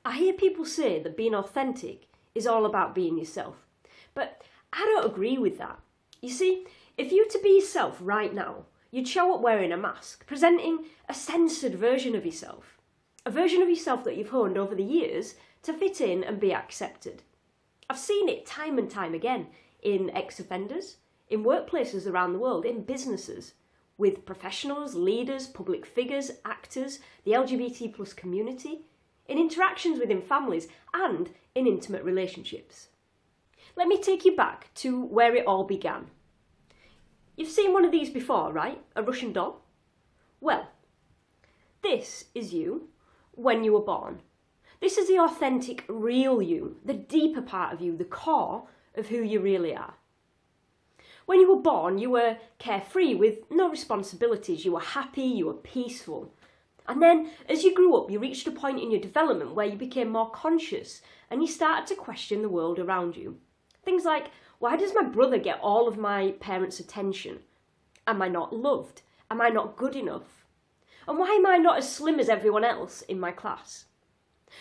I hear people say that being authentic is all about being yourself, but I don't agree with that. You see, if you were to be yourself right now, you'd show up wearing a mask, presenting a censored version of yourself. A version of yourself that you've honed over the years to fit in and be accepted. I've seen it time and time again in ex-offenders, in workplaces around the world, in businesses, with professionals, leaders, public figures, actors, the LGBT plus community, in interactions within families and in intimate relationships. Let me take you back to where it all began. You've seen one of these before, right? A Russian doll? Well, this is you when you were born. This is the authentic, real you, the deeper part of you, the core of who you really are. When you were born, you were carefree with no responsibilities. You were happy, you were peaceful. And then, as you grew up, you reached a point in your development where you became more conscious and you started to question the world around you. Things like, why does my brother get all of my parents' attention? Am I not loved? Am I not good enough? And why am I not as slim as everyone else in my class?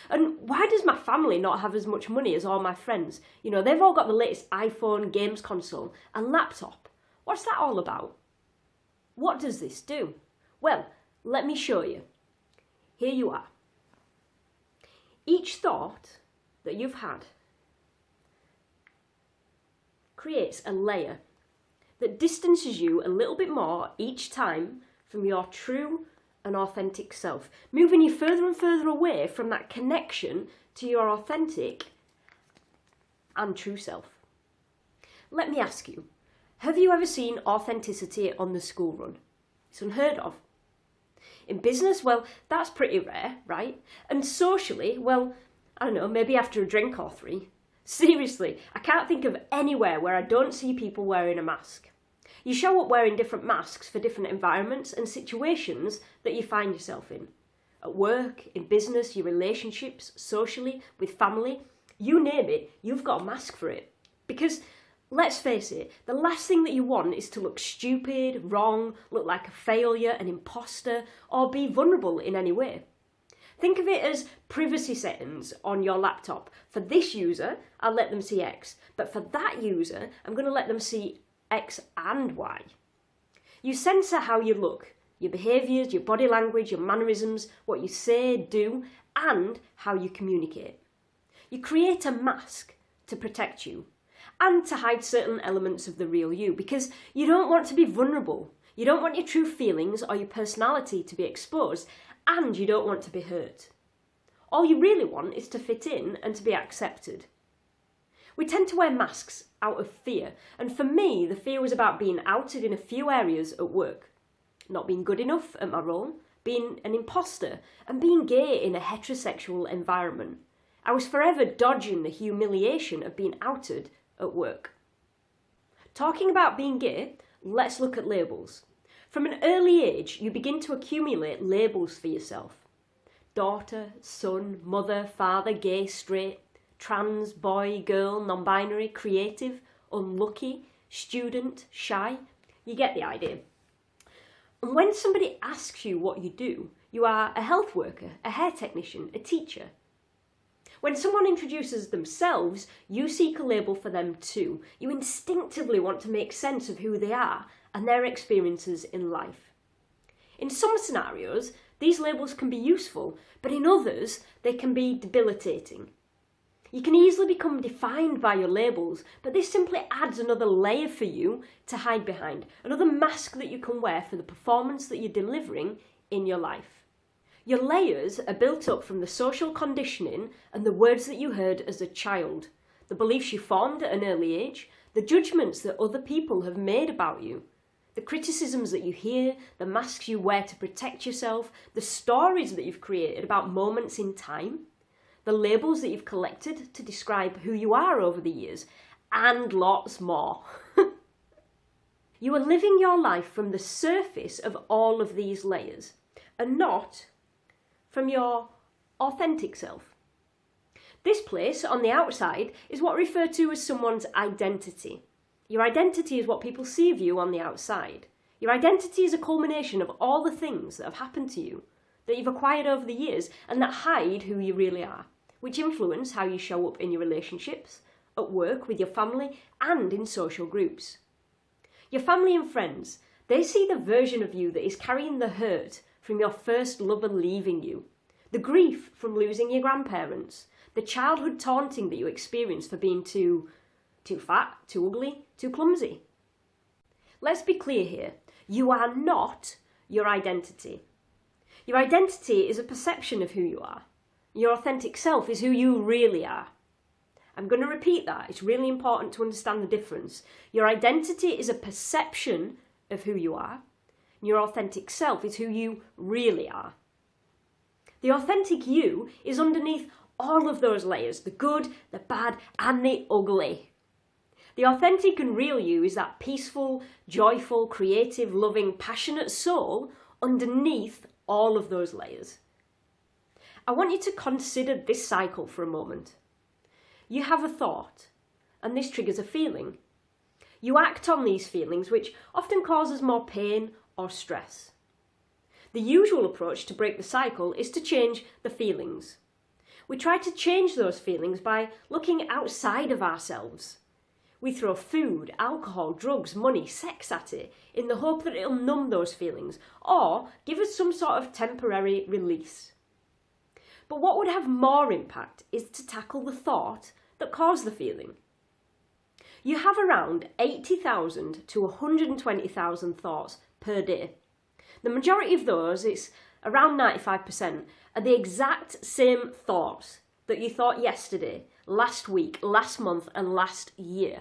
And why does my family not have as much money as all my friends? You know, they've all got the latest iPhone, games console and laptop. What's that all about? What does this do? Well, let me show you. Here you are. Each thought that you've had creates a layer that distances you a little bit more each time from your true and authentic self, moving you further and further away from that connection to your authentic and true self. Let me ask you, have you ever seen authenticity on the school run? It's unheard of. In business, well, that's pretty rare, right? And socially, well, I don't know, maybe after a drink or three. Seriously, I can't think of anywhere where I don't see people wearing a mask. You show up wearing different masks for different environments and situations that you find yourself in. At work, in business, your relationships, socially, with family, you name it, you've got a mask for it. Because, let's face it, the last thing that you want is to look stupid, wrong, look like a failure, an imposter, or be vulnerable in any way. Think of it as privacy settings on your laptop. For this user, I'll let them see X, but for that user, I'm going to let them see X and Y. You censor how you look, your behaviours, your body language, your mannerisms, what you say, do, and how you communicate. You create a mask to protect you and to hide certain elements of the real you because you don't want to be vulnerable. You don't want your true feelings or your personality to be exposed, and you don't want to be hurt. All you really want is to fit in and to be accepted. We tend to wear masks out of fear, and for me, the fear was about being outed in a few areas at work. Not being good enough at my role, being an imposter, and being gay in a heterosexual environment. I was forever dodging the humiliation of being outed at work. Talking about being gay, let's look at labels. From an early age, you begin to accumulate labels for yourself. Daughter, son, mother, father, gay, straight, trans, boy, girl, non-binary, creative, unlucky, student, shy. You get the idea. And when somebody asks you what you do, you are a health worker, a hair technician, a teacher. When someone introduces themselves, you seek a label for them too. You instinctively want to make sense of who they are and their experiences in life. In some scenarios, these labels can be useful, but in others, they can be debilitating. You can easily become defined by your labels, but this simply adds another layer for you to hide behind, another mask that you can wear for the performance that you're delivering in your life. Your layers are built up from the social conditioning and the words that you heard as a child, the beliefs you formed at an early age, the judgments that other people have made about you, the criticisms that you hear, the masks you wear to protect yourself, the stories that you've created about moments in time, the labels that you've collected to describe who you are over the years, and lots more. You are living your life from the surface of all of these layers, and not from your authentic self. This place on the outside is what referred to as someone's identity. Your identity is what people see of you on the outside. Your identity is a culmination of all the things that have happened to you, that you've acquired over the years, and that hide who you really are. which influence how you show up in your relationships, at work, with your family, and in social groups. Your family and friends, they see the version of you that is carrying the hurt from your first lover leaving you, the grief from losing your grandparents, the childhood taunting that you experienced for being too fat, too ugly, too clumsy. Let's be clear here. You are not your identity. Your identity is a perception of who you are. Your authentic self is who you really are. I'm going to repeat that. It's really important to understand the difference. Your identity is a perception of who you are. Your authentic self is who you really are. The authentic you is underneath all of those layers, the good, the bad, and the ugly. The authentic and real you is that peaceful, joyful, creative, loving, passionate soul underneath all of those layers. I want you to consider this cycle for a moment. You have a thought, and this triggers a feeling. You act on these feelings, which often causes more pain or stress. The usual approach to break the cycle is to change the feelings. We try to change those feelings by looking outside of ourselves. We throw food, alcohol, drugs, money, sex at it in the hope that it'll numb those feelings or give us some sort of temporary release. But what would have more impact is to tackle the thought that caused the feeling. You have around 80,000 to 120,000 thoughts per day. The majority of those, it's around 95%, are the exact same thoughts that you thought yesterday, last week, last month, and last year.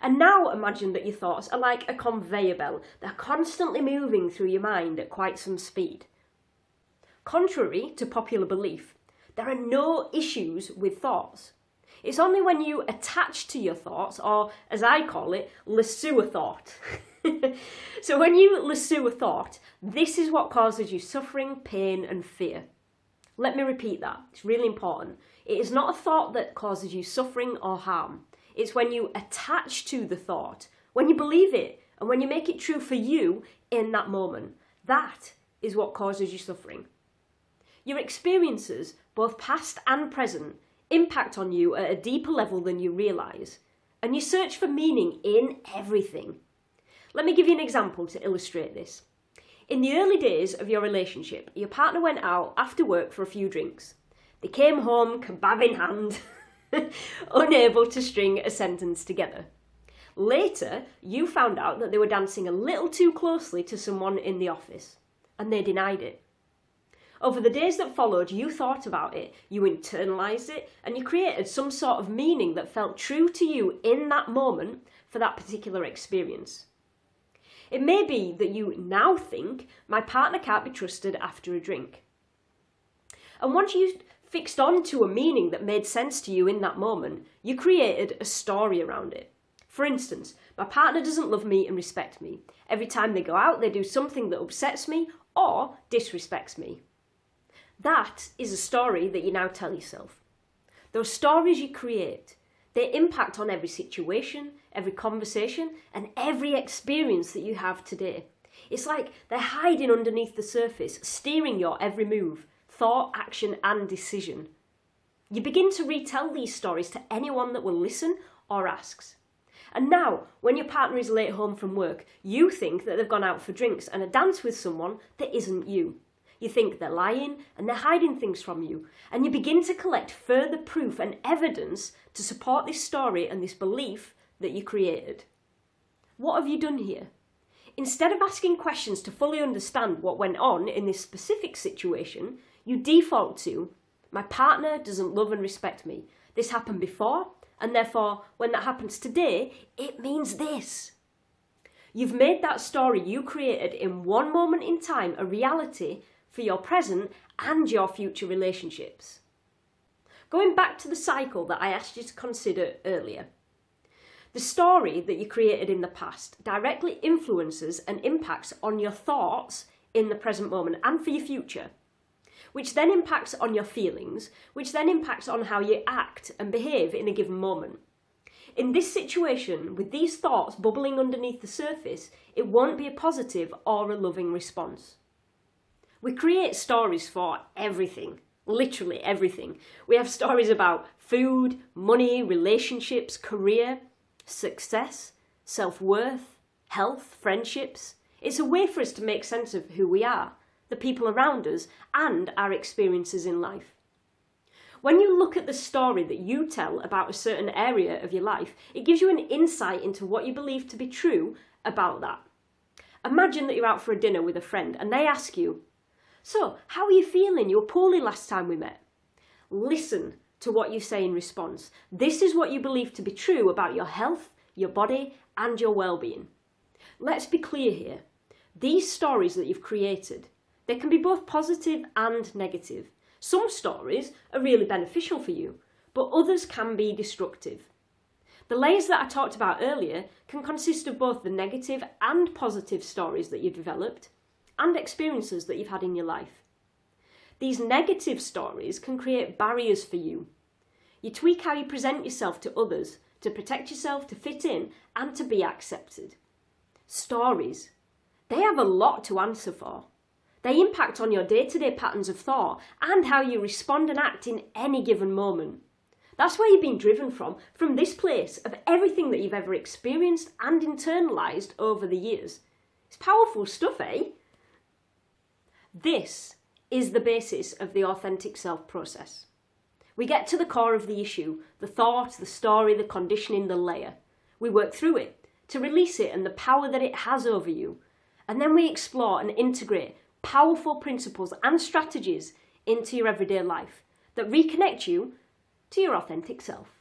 And now imagine that your thoughts are like a conveyor belt. They're constantly moving through your mind at quite some speed. Contrary to popular belief, there are no issues with thoughts. It's only when you attach to your thoughts, or as I call it, lasso a thought. So when you lasso a thought, this is what causes you suffering, pain, and fear. Let me repeat that. It's really important. It is not a thought that causes you suffering or harm. It's when you attach to the thought, when you believe it, and when you make it true for you in that moment. That is what causes you suffering. Your experiences, both past and present, impact on you at a deeper level than you realise, and you search for meaning in everything. Let me give you an example to illustrate this. In the early days of your relationship, your partner went out after work for a few drinks. They came home, kebab in hand, unable to string a sentence together. Later, you found out that they were dancing a little too closely to someone in the office, and they denied it. Over the days that followed, you thought about it, you internalised it, and you created some sort of meaning that felt true to you in that moment for that particular experience. It may be that you now think, my partner can't be trusted after a drink. And once you fixed onto a meaning that made sense to you in that moment, you created a story around it. For instance, my partner doesn't love me and respect me. Every time they go out, they do something that upsets me or disrespects me. That is a story that you now tell yourself. Those stories you create, they impact on every situation, every conversation, and every experience that you have today. It's like they're hiding underneath the surface, steering your every move, thought, action, and decision. You begin to retell these stories to anyone that will listen or asks. And now, when your partner is late home from work, you think that they've gone out for drinks and a dance with someone that isn't you. You think they're lying and they're hiding things from you, and you begin to collect further proof and evidence to support this story and this belief that you created. What have you done here? Instead of asking questions to fully understand what went on in this specific situation, you default to, my partner doesn't love and respect me. This happened before, and therefore, when that happens today, it means this. You've made that story you created in one moment in time a reality for your present and your future relationships. Going back to the cycle that I asked you to consider earlier. The story that you created in the past directly influences and impacts on your thoughts in the present moment and for your future, which then impacts on your feelings, which then impacts on how you act and behave in a given moment. In this situation, with these thoughts bubbling underneath the surface, it won't be a positive or a loving response. We create stories for everything. Literally everything. We have stories about food, money, relationships, career, success, self-worth, health, friendships. It's a way for us to make sense of who we are, the people around us, and our experiences in life. When you look at the story that you tell about a certain area of your life, it gives you an insight into what you believe to be true about that. Imagine that you're out for a dinner with a friend and they ask you, "So, how are you feeling? You were poorly last time we met." Listen to what you say in response. This is what you believe to be true about your health, your body, and your well-being. Let's be clear here. These stories that you've created, they can be both positive and negative. Some stories are really beneficial for you, but others can be destructive. The layers that I talked about earlier can consist of both the negative and positive stories that you've developed and experiences that you've had in your life. These negative stories can create barriers for you. You tweak how you present yourself to others to protect yourself, to fit in, and to be accepted. Stories, they have a lot to answer for. They impact on your day-to-day patterns of thought and how you respond and act in any given moment. That's where you've been driven from this place of everything that you've ever experienced and internalised over the years. It's powerful stuff, eh? This is the basis of the authentic self process. We get to the core of the issue, the thought, the story, the conditioning, the layer. We work through it to release it and the power that it has over you. And then we explore and integrate powerful principles and strategies into your everyday life that reconnect you to your authentic self.